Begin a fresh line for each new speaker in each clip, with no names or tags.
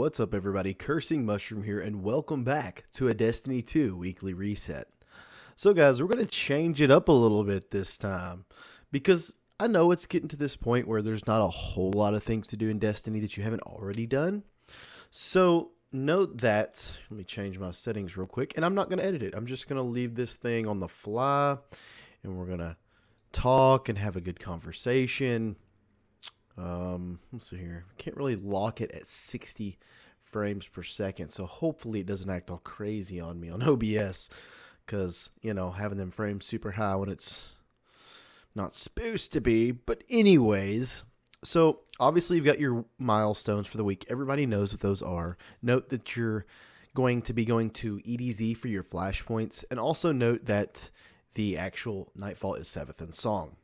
What's up, everybody? Cursing Mushroom here, and welcome back to a Destiny 2 weekly reset. So, guys, we're going to change it up a little bit this time because I know it's getting to this point where there's not a whole lot of things to do in Destiny that you haven't already done. So, note that, let me change my settings real quick, and I'm not going to edit it. I'm just going to leave this thing on the fly, and we're going to talk and have a good conversation. Let's see here. Can't really lock it at 60 frames per second, so hopefully it doesn't act all crazy on me on OBS, because, you know, having them frames super high when it's not supposed to be. But anyways, so obviously you've got your milestones for the week. Everybody knows what those are. Note that you're going to be going to EDZ for your flashpoints, and also note that the actual Nightfall is 7th in Song.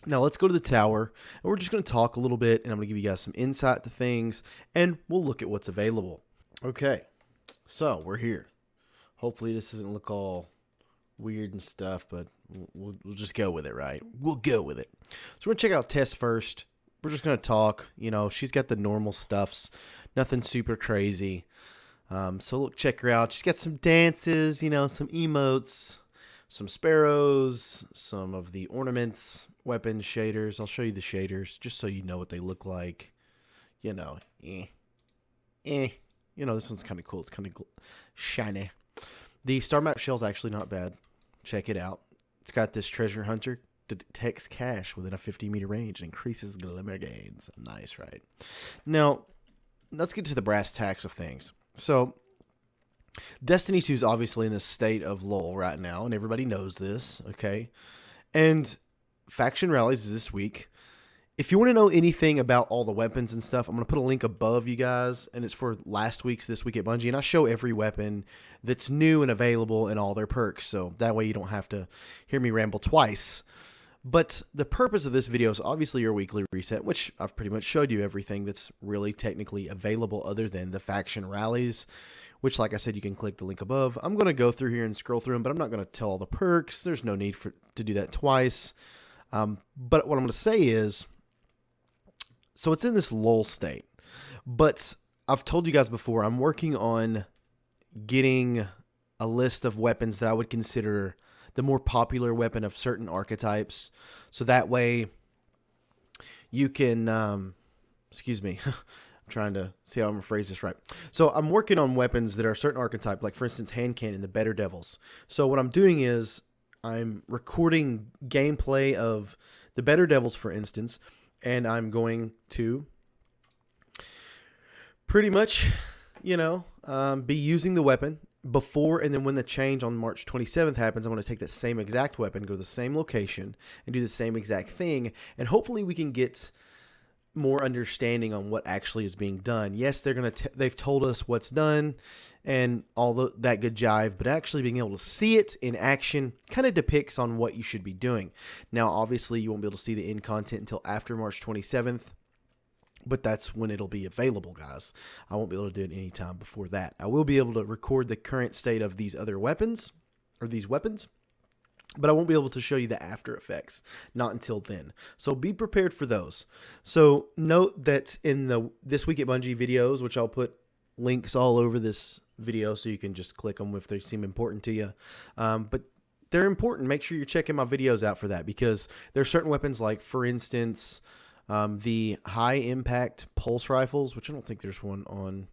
Now let's go to the tower, and we're just going to talk a little bit, and I'm going to give you guys some insight to things, and we'll look at what's available. Okay, so we're here. Hopefully this doesn't look all weird and stuff, but we'll just go with it, right? We'll go with it. So we're going to check out Tess first. We're just going to talk. You know, she's got the normal stuffs, nothing super crazy. So look, check her out. She's got some dances, you know, some emotes, some sparrows, some of the ornaments, weapons, shaders. I'll show you the shaders just so you know what they look like. You know, You know, this one's kind of cool. It's kind of shiny. The star map shell's actually not bad. Check it out. It's got this treasure hunter that detects cache within a 50-meter range and increases glimmer gains. Nice, right? Now, let's get to the brass tacks of things. So, Destiny 2 is obviously in this state of lull right now, and everybody knows this, okay? And faction rallies is this week. If you want to know anything about all the weapons and stuff, I'm going to put a link above you guys, and it's for last week's This Week at Bungie, and I show every weapon that's new and available and all their perks, so that way you don't have to hear me ramble twice. But the purpose of this video is obviously your weekly reset, which I've pretty much showed you everything that's really technically available other than the faction rallies, which, like I said, you can click the link above. I'm going to go through here and scroll through them, but I'm not going to tell all the perks. There's no need to do that twice. But what I'm going to say is, so it's in this lull state, but I've told you guys before, I'm working on getting a list of weapons that I would consider the more popular weapon of certain archetypes. So that way you can, excuse me, I'm trying to see how I'm going to phrase this right. So I'm working on weapons that are a certain archetype, like for instance, hand cannon, the Better Devils. So what I'm doing is I'm recording gameplay of the Better Devils, for instance, and I'm going to pretty much, you know, be using the weapon before, and then when the change on March 27th happens, I'm going to take that same exact weapon, go to the same location, and do the same exact thing, and hopefully we can get more understanding on what actually is being done. Yes, they've told us what's done and all that good jive, but actually being able to see it in action kind of depicts on what you should be doing. Now, obviously, you won't be able to see the end content until after March 27th, but that's when it'll be available, guys. I won't be able to do it any time before that. I will be able to record the current state of these other weapons, or these weapons, but I won't be able to show you the after effects, not until then. So be prepared for those. So note that in the This Week at Bungie videos, which I'll put links all over this video so you can just click them if they seem important to you. But they're important. Make sure you're checking my videos out for that, because there are certain weapons like, for instance, the high impact pulse rifles, which I don't think there's one on.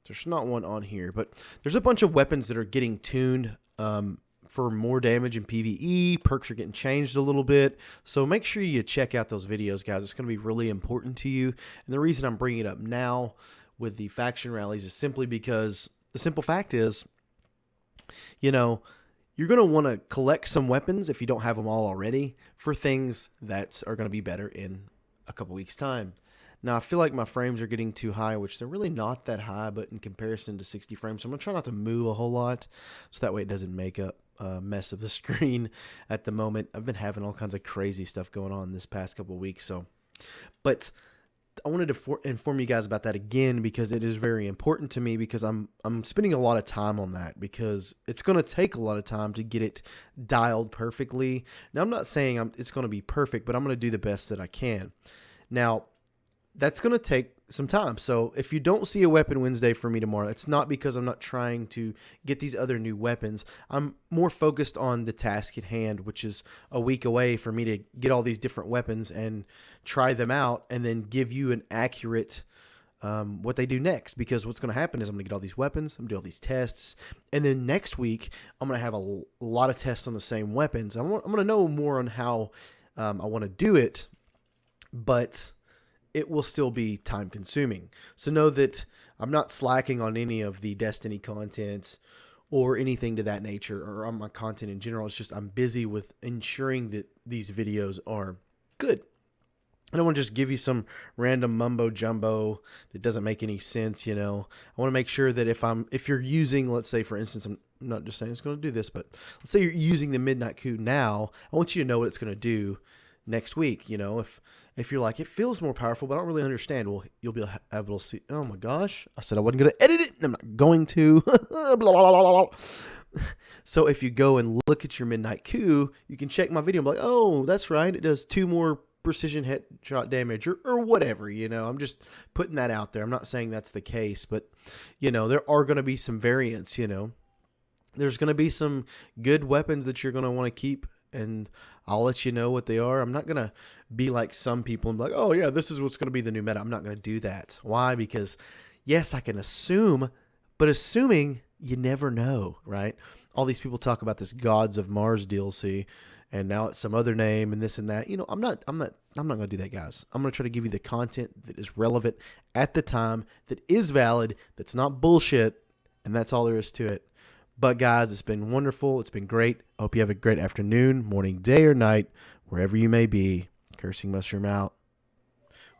There's not one on here, but there's a bunch of weapons that are getting tuned for more damage in PvE. Perks are getting changed a little bit. So make sure you check out those videos, guys. It's going to be really important to you. And the reason I'm bringing it up now with the faction rallies is simply because the simple fact is, you know, you're going to want to collect some weapons if you don't have them all already for things that are going to be better in a couple weeks' time. Now, I feel like my frames are getting too high, which they're really not that high, but in comparison to 60 frames, so I'm going to try not to move a whole lot, so that way it doesn't make a mess of the screen at the moment. I've been having all kinds of crazy stuff going on this past couple weeks, but I wanted to inform you guys about that again, because it is very important to me, because I'm spending a lot of time on that, because it's going to take a lot of time to get it dialed perfectly. Now, I'm not saying it's going to be perfect, but I'm going to do the best that I can. Now, that's going to take some time. So if you don't see a Weapon Wednesday for me tomorrow, it's not because I'm not trying to get these other new weapons. I'm more focused on the task at hand, which is a week away for me to get all these different weapons and try them out and then give you an accurate what they do next. Because what's going to happen is I'm going to get all these weapons, I'm going to do all these tests, and then next week I'm going to have a lot of tests on the same weapons. I'm going to know more on how I want to do it, but it will still be time consuming. So know that I'm not slacking on any of the Destiny content or anything to that nature, or on my content in general. It's just I'm busy with ensuring that these videos are good. I don't want to just give you some random mumbo jumbo that doesn't make any sense, you know. I want to make sure that if you're using, let's say for instance, I'm not just saying it's going to do this, but let's say you're using the Midnight Coup now, I want you to know what it's going to do next week. You know, if you're like, it feels more powerful, but I don't really understand, well, you'll be able to see, oh my gosh, I said I wasn't going to edit it, and I'm not going to. Blah, blah, blah, blah. So if you go and look at your Midnight Coup, you can check my video and be like, oh, that's right, it does 2 more precision headshot damage or whatever, you know. I'm just putting that out there. I'm not saying that's the case, but, you know, there are going to be some variants, you know. There's going to be some good weapons that you're going to want to keep, and I'll let you know what they are. I'm not going to be like some people and be like, oh, yeah, this is what's going to be the new meta. I'm not going to do that. Why? Because, yes, I can assume, but assuming, you never know, right? All these people talk about this Gods of Mars DLC, and now it's some other name and this and that. You know, I'm not going to do that, guys. I'm going to try to give you the content that is relevant at the time, that is valid, that's not bullshit, and that's all there is to it. But guys, it's been wonderful. It's been great. I hope you have a great afternoon, morning, day, or night, wherever you may be. Cursing Mushroom out.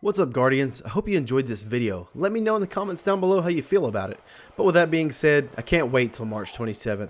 What's up, Guardians? I hope you enjoyed this video. Let me know in the comments down below how you feel about it. But with that being said, I can't wait till March 27th.